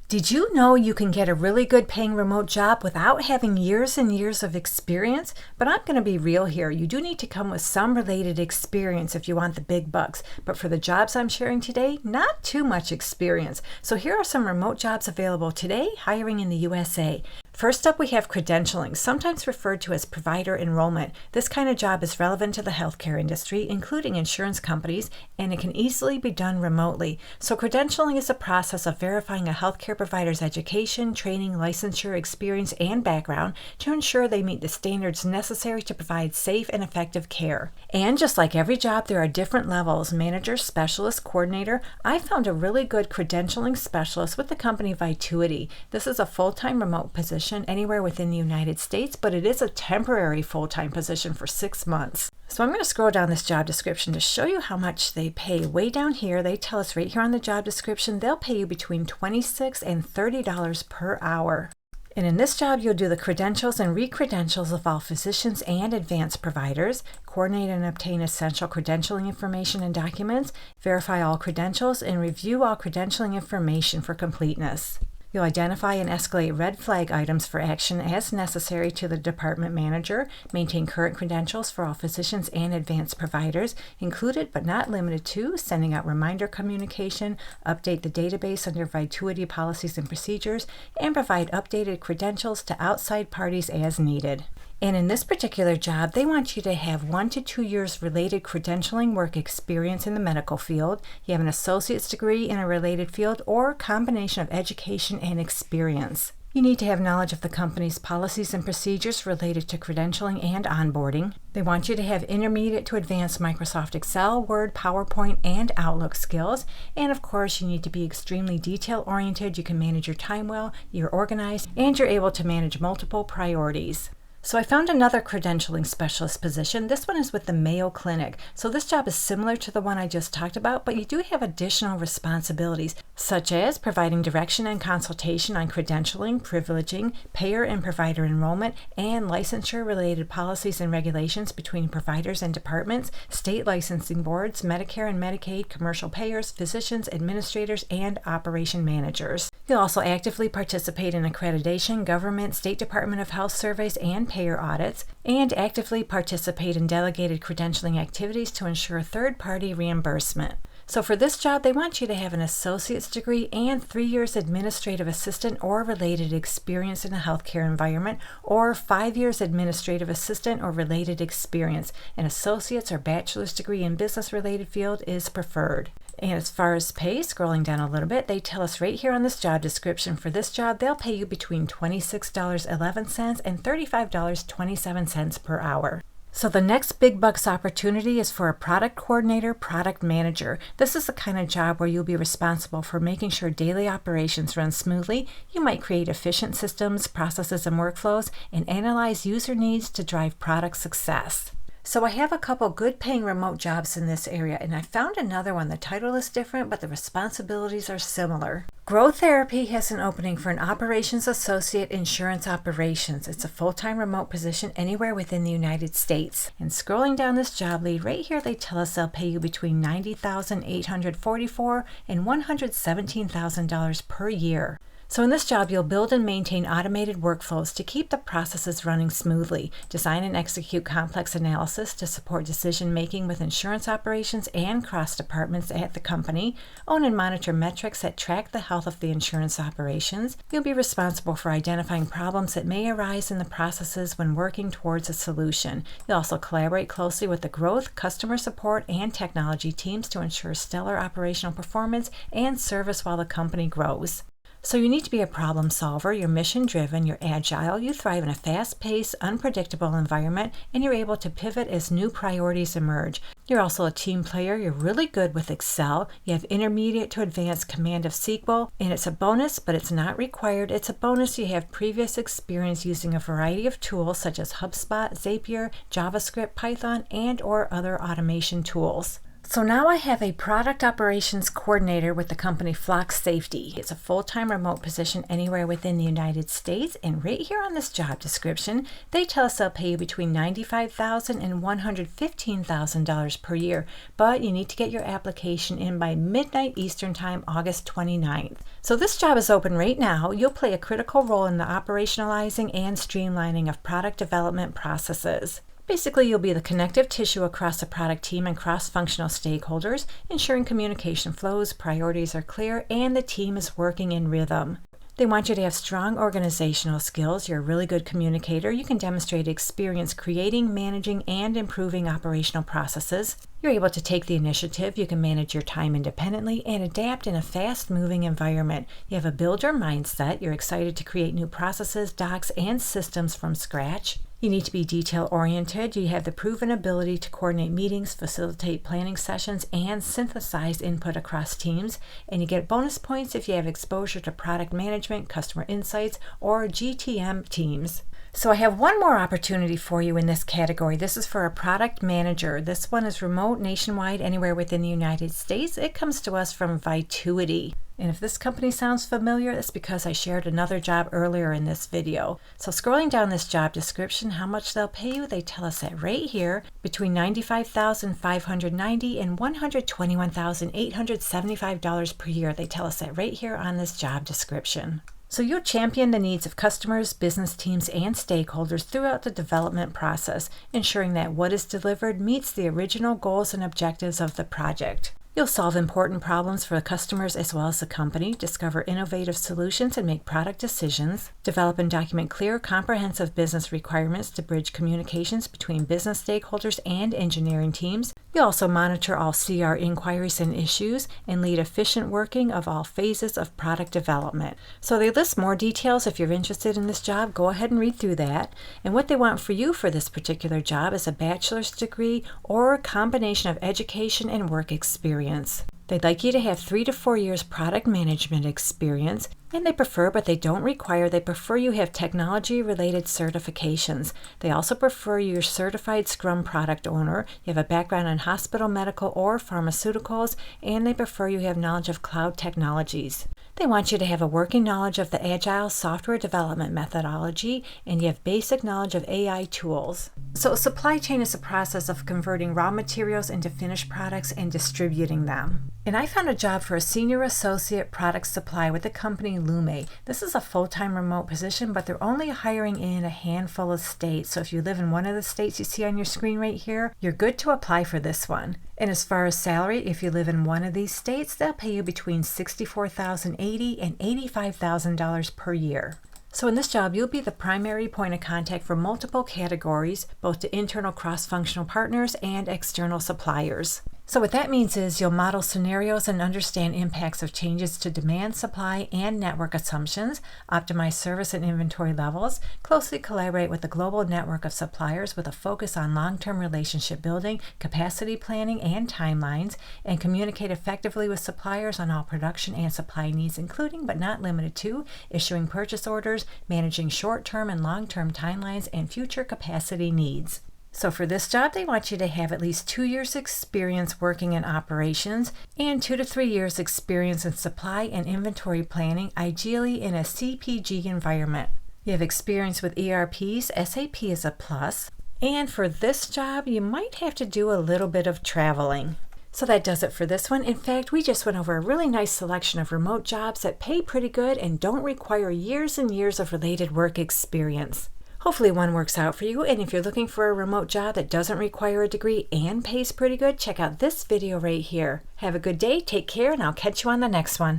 Did you know you can get a really good paying remote job without having years and years of experience? But I'm going to be real here. You do need to come with some related experience if you want the big bucks. But for the jobs I'm sharing today, not too much experience. So here are some remote jobs available today, hiring in the USA. First up, we have credentialing, sometimes referred to as provider enrollment. This kind of job is relevant to the healthcare industry, including insurance companies, and it can easily be done remotely. So credentialing is a process of verifying a healthcare provider's education, training, licensure, experience, and background to ensure they meet the standards necessary to provide safe and effective care. And just like every job, there are different levels: manager, specialist, coordinator. I found a really good credentialing specialist with the company Vituity. This is a full-time remote position anywhere within the United States, but it is a temporary full-time position for 6 months. So I'm going to scroll down this job description to show you how much they pay. Way down here, they tell us right here on the job description, they'll pay you between $26 and $30 per hour. And in this job, you'll do the credentials and re-credentials of all physicians and advanced providers, coordinate and obtain essential credentialing information and documents, verify all credentials, and review all credentialing information for completeness. You'll identify and escalate red flag items for action as necessary to the department manager, maintain current credentials for all physicians and advanced providers, included but not limited to sending out reminder communication, update the database under Vituity policies and procedures, and provide updated credentials to outside parties as needed. And in this particular job, they want you to have 1 to 2 years related credentialing work experience in the medical field. You have an associate's degree in a related field or combination of education and experience. You need to have knowledge of the company's policies and procedures related to credentialing and onboarding. They want you to have intermediate to advanced Microsoft Excel, Word, PowerPoint, and Outlook skills. And of course, you need to be extremely detail-oriented. You can manage your time well, you're organized, and you're able to manage multiple priorities. So I found another credentialing specialist position. This one is with the Mayo Clinic. So this job is similar to the one I just talked about, but you do have additional responsibilities, such as providing direction and consultation on credentialing, privileging, payer and provider enrollment, and licensure-related policies and regulations between providers and departments, state licensing boards, Medicare and Medicaid, commercial payers, physicians, administrators, and operation managers. You'll also actively participate in accreditation, government, State Department of Health surveys, and payer audits, and actively participate in delegated credentialing activities to ensure third-party reimbursement. So for this job, they want you to have an associate's degree and 3 years administrative assistant or related experience in a healthcare environment, or 5 years administrative assistant or related experience. An associate's or bachelor's degree in business-related field is preferred. And as far as pay, scrolling down a little bit, they tell us right here on this job description, for this job, they'll pay you between $26.11 and $35.27 per hour. So the next big bucks opportunity is for a product coordinator, product manager. This is the kind of job where you'll be responsible for making sure daily operations run smoothly. You might create efficient systems, processes, and workflows, and analyze user needs to drive product success. So I have a couple good paying remote jobs in this area, and I found another one. The title is different, but the responsibilities are similar. Grow Therapy has an opening for an operations associate insurance operations. It's a full-time remote position anywhere within the United States. And scrolling down this job lead, right here they tell us they'll pay you between $90,844 and $117,000 per year. So in this job, you'll build and maintain automated workflows to keep the processes running smoothly, design and execute complex analysis to support decision-making with insurance operations and cross-departments at the company, own and monitor metrics that track the health of the insurance operations. You'll be responsible for identifying problems that may arise in the processes when working towards a solution. You'll also collaborate closely with the growth, customer support, and technology teams to ensure stellar operational performance and service while the company grows. So you need to be a problem solver, you're mission-driven, you're agile, you thrive in a fast-paced, unpredictable environment, and you're able to pivot as new priorities emerge. You're also a team player, you're really good with Excel, you have intermediate to advanced command of SQL, and it's a bonus, but it's not required. It's a bonus you have previous experience using a variety of tools such as HubSpot, Zapier, JavaScript, Python, and or other automation tools. So now I have a product operations coordinator with the company Flock Safety. It's a full-time remote position anywhere within the United States, and right here on this job description, they tell us they'll pay you between $95,000 and $115,000 per year, but you need to get your application in by midnight Eastern Time, August 29th. So this job is open right now. You'll play a critical role in the operationalizing and streamlining of product development processes. Basically, you'll be the connective tissue across the product team and cross-functional stakeholders, ensuring communication flows, priorities are clear, and the team is working in rhythm. They want you to have strong organizational skills. You're a really good communicator. You can demonstrate experience creating, managing, and improving operational processes. You're able to take the initiative. You can manage your time independently and adapt in a fast-moving environment. You have a builder mindset. You're excited to create new processes, docs, and systems from scratch. You need to be detail-oriented. You have the proven ability to coordinate meetings, facilitate planning sessions, and synthesize input across teams. And you get bonus points if you have exposure to product management, customer insights, or GTM teams. So I have one more opportunity for you in this category. This is for a product manager. This one is remote, nationwide, anywhere within the United States. It comes to us from Vituity. And if this company sounds familiar, it's because I shared another job earlier in this video. So scrolling down this job description, how much they'll pay you, they tell us that right here, between $95,590 and $121,875 per year. They tell us that right here on this job description. So you'll champion the needs of customers, business teams, and stakeholders throughout the development process, ensuring that what is delivered meets the original goals and objectives of the project. You'll solve important problems for the customers as well as the company, discover innovative solutions and make product decisions, develop and document clear, comprehensive business requirements to bridge communications between business stakeholders and engineering teams. You'll also monitor all CR inquiries and issues and lead efficient working of all phases of product development. So they list more details. If you're interested in this job, go ahead and read through that. And what they want for you for this particular job is a bachelor's degree or a combination of education and work experience. They'd like you to have 3 to 4 years product management experience, and they prefer you have technology-related certifications. They also prefer you're certified Scrum product owner, you have a background in hospital, medical, or pharmaceuticals, and they prefer you have knowledge of cloud technologies. They want you to have a working knowledge of the Agile software development methodology, and you have basic knowledge of AI tools. So a supply chain is a process of converting raw materials into finished products and distributing them. And I found a job for a senior associate product supply with the company Lume. This is a full-time remote position, but they're only hiring in a handful of states. So if you live in one of the states you see on your screen right here, you're good to apply for this one. And as far as salary, if you live in one of these states, they'll pay you between $64,080 and $85,000 per year. So in this job, you'll be the primary point of contact for multiple categories, both to internal cross-functional partners and external suppliers. So what that means is you'll model scenarios and understand impacts of changes to demand, supply, and network assumptions, optimize service and inventory levels, closely collaborate with the global network of suppliers with a focus on long-term relationship building, capacity planning, and timelines, and communicate effectively with suppliers on all production and supply needs, including but not limited to issuing purchase orders, managing short-term and long-term timelines, and future capacity needs. So for this job, they want you to have at least 2 years experience working in operations and 2 to 3 years experience in supply and inventory planning, ideally in a CPG environment. You have experience with ERPs, SAP is a plus. And for this job, you might have to do a little bit of traveling. So that does it for this one. In fact, we just went over a really nice selection of remote jobs that pay pretty good and don't require years and years of related work experience. Hopefully one works out for you, and if you're looking for a remote job that doesn't require a degree and pays pretty good, check out this video right here. Have a good day, take care, and I'll catch you on the next one.